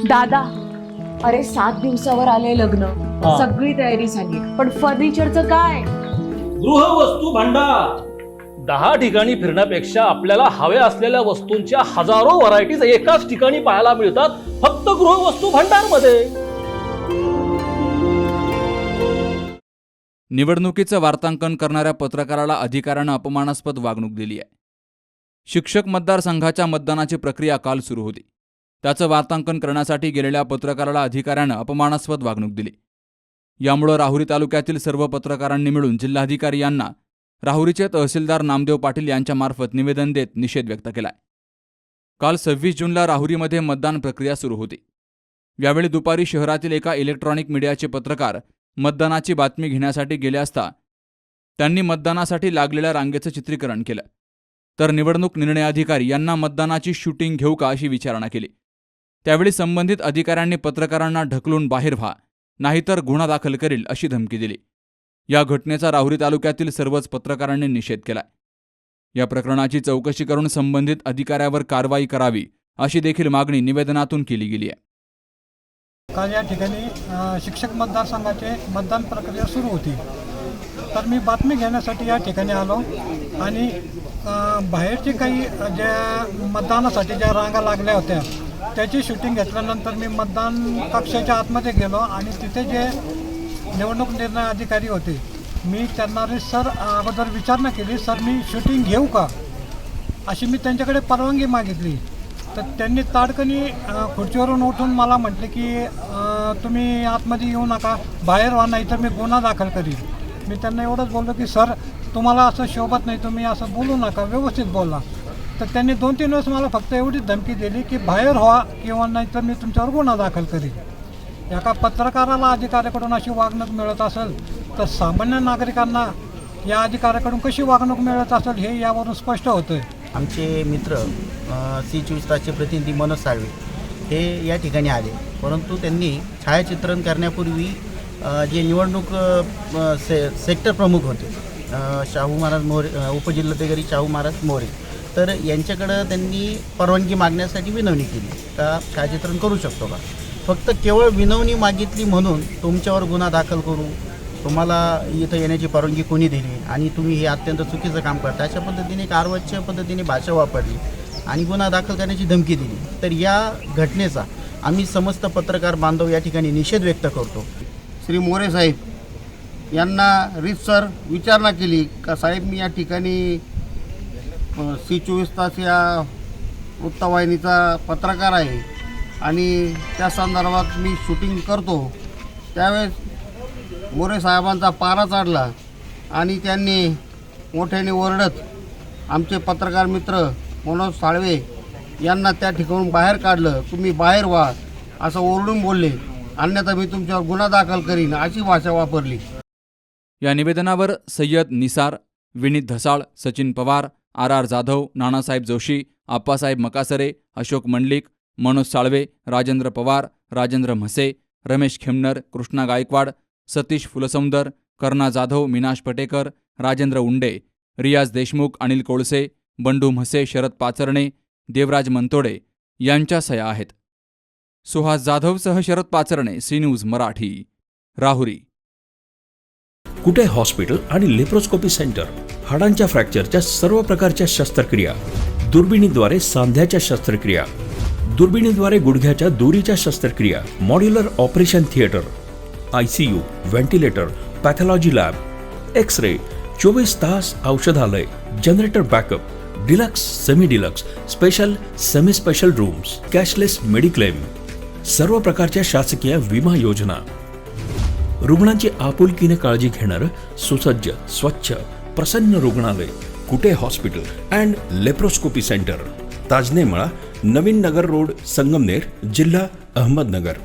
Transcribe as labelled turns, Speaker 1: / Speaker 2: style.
Speaker 1: दादा, अरे 7 दिवसावर आले लग्न, सगळी तयारी झाली, पण फर्निचरचं काय?
Speaker 2: गृहवस्तू भांडार 10 ठिकाणी फिरण्यापेक्षा आपल्याला हव्या असलेल्या वस्तूंच्या हजारो व्हरायटीज एकाच ठिकाणी पाहायला मिळतात, फक्त गृहवस्तू भांडार मध्ये.
Speaker 3: निवडणुकीचं वार्तांकन करणाऱ्या पत्रकाराला अधिकाऱ्यानं अपमानास्पद वागणूक दिली आहे. शिक्षक मतदारसंघाच्या मतदानाची प्रक्रिया काल सुरू होती. त्याचं वार्तांकन करण्यासाठी गेलेल्या पत्रकाराला अधिकाऱ्यानं अपमानास्पद वागणूक दिली. यामुळे राहुरी तालुक्यातील सर्व पत्रकारांनी मिळून जिल्हाधिकारी यांना राहुरीचे तहसीलदार नामदेव पाटील यांच्यामार्फत निवेदन देत निषेध व्यक्त केलाय. काल 26 जूनला राहुरीमध्ये मतदान प्रक्रिया सुरू होती. यावेळी दुपारी शहरातील एका इलेक्ट्रॉनिक मीडियाचे पत्रकार मतदानाची बातमी घेण्यासाठी गेले असता त्यांनी मतदानासाठी लागलेल्या रांगेचं चित्रीकरण केलं. तर निवडणूक निर्णय अधिकारी यांना मतदानाची शूटिंग घेऊ का अशी विचारणा केली. त्यावेळी संबंधित अधिकाऱ्यांनी पत्रकारांना ढकलून बाहेर व्हा, नाहीतर गुन्हा दाखल करील अशी धमकी दिली. या घटनेचा राहुरी तालुक्यातील सर्वच पत्रकारांनी निषेध केलाय. या प्रकरणाची चौकशी करून संबंधित अधिकाऱ्यावर कारवाई करावी अशी देखील मागणी निवेदनातून केली गेली आहे.
Speaker 4: काल या ठिकाणी शिक्षक मतदारसंघाचे मतदान प्रक्रिया सुरू होती. तर मी बातमी घेण्यासाठी या ठिकाणी आलो आणि बाहेरची काही ज्या मतदानासाठी ज्या रांगा लागल्या होत्या त्याची शूटिंग घेतल्यानंतर मी मतदान कक्षाच्या आतमध्ये गेलो आणि तिथे जे निवडणूक निर्णय अधिकारी होते मी त्यांना सर अगोदर विचारणा केली, सर मी शूटिंग घेऊ का अशी मी त्यांच्याकडे परवानगी मागितली. तर त्यांनी ताडकनी खुर्चीवरून उठून मला म्हटले की तुम्ही आतमध्ये येऊ नका, बाहेर व्हा, नाही तर मी गुन्हा दाखल करीन. मी त्यांना एवढंच बोललो की सर तुम्हाला असं शोभत नाही, तुम्ही असं बोलू नका, व्यवस्थित बोला. तर त्यांनी 2-3 वेळेस मला फक्त एवढीच धमकी दिली की बाहेर व्हा किंवा नाही तर मी तुमच्यावर गुन्हा दाखल करीन. एका पत्रकाराला अधिकाऱ्याकडून अशी वागणूक मिळत असेल तर सामान्य नागरिकांना या अधिकाऱ्याकडून कशी वागणूक मिळत असेल हे यावरून स्पष्ट होतं आहे.
Speaker 5: आमचे मित्र C24 तासचे प्रतिनिधी मनोज साळवे हे या ठिकाणी आले, परंतु त्यांनी छायाचित्रण करण्यापूर्वी जे निवडणूक सेक्टर प्रमुख होते शाहू महाराज मोरे, उपजिल्हाधिकारी शाहू महाराज मोरे, तर यांच्याकडं त्यांनी परवानगी मागण्यासाठी विनवणी केली का छायाचित्रण करू शकतो का. फक्त केवळ विनवणी मागितली म्हणून तुमच्यावर गुन्हा दाखल करू, तुम्हाला इथं येण्याची परवानगी कोणी दिली आणि तुम्ही हे अत्यंत चुकीचं काम करता अशा पद्धतीने एक आर्वच्या पद्धतीने भाषा वापरली आणि गुन्हा दाखल करण्याची धमकी दिली. तर या घटनेचा आम्ही समस्त पत्रकार बांधव या ठिकाणी निषेध व्यक्त करतो.
Speaker 6: श्री मोरे साहेब यांना रीतसर विचारणा केली का साहेब मी या ठिकाणी C24 तास या वृत्तवाहिनीचा पत्रकार आहे आणि त्या संदर्भात मी शूटिंग करतो. त्यावेळेस मोरे साहेबांचा पारा चढला आणि त्यांनी मोठ्याने ओरडत आमचे पत्रकार मित्र मनोज साळवे यांना त्या ठिकाणून बाहेर काढलं. तुम्ही बाहेर व्हा असं ओरडून बोलले, अन्यथा मी तुमच्यावर गुन्हा दाखल करीन अशी भाषा वापरली.
Speaker 3: या निवेदनावर सय्यद निसार, विनीत धसाळ, सचिन पवार, RR जाधव, नानासाहेब जोशी, आप्पासाहेब मकासरे, अशोक मंडलिक, मनोज साळवे, राजेंद्र पवार, राजेंद्र म्हसे, रमेश खेमनर, कृष्णा गायकवाड, सतीश फुलसौंदर, कर्णा जाधव, मीनाश पटेकर, राजेंद्र उंडे, रियाज देशमुख, अनिल कोळसे, बंडू म्हसे, शरद पाचरणे, देवराज मंतोडे यांच्या सह्या आहेत. सुहास जाधवसह Sharad Pacharne, C news Marathi, Rahuri.
Speaker 7: Kute hospital आणि लेप्रोस्कोपी सेंटर, हाडांच्या फ्रॅक्चरच्या सर्व प्रकारच्या शस्त्रक्रिया, दुर्बिणीद्वारे सांध्याच्या शस्त्रक्रिया, दुर्बिणीद्वारे गुडघ्याच्या दोरीच्या शस्त्रक्रिया, modular operation theatre, ICU, ventilator, pathology lab, x ray, 24 तास औषधालय, generator backup, deluxe, semi deluxe, special, semi special rooms, cashless mediclaim, सर्व प्रकारच्या शासकीय विमा योजना, रुग्णांची आपुलकीने काळजी घेणारं सुसज्ज, स्वच्छ, प्रसन्न रुग्णालय, Kute hospital and laparoscopy centre, Tajne Mala, Navin Nagar road, Sangamner, जिल्हा अहमदनगर.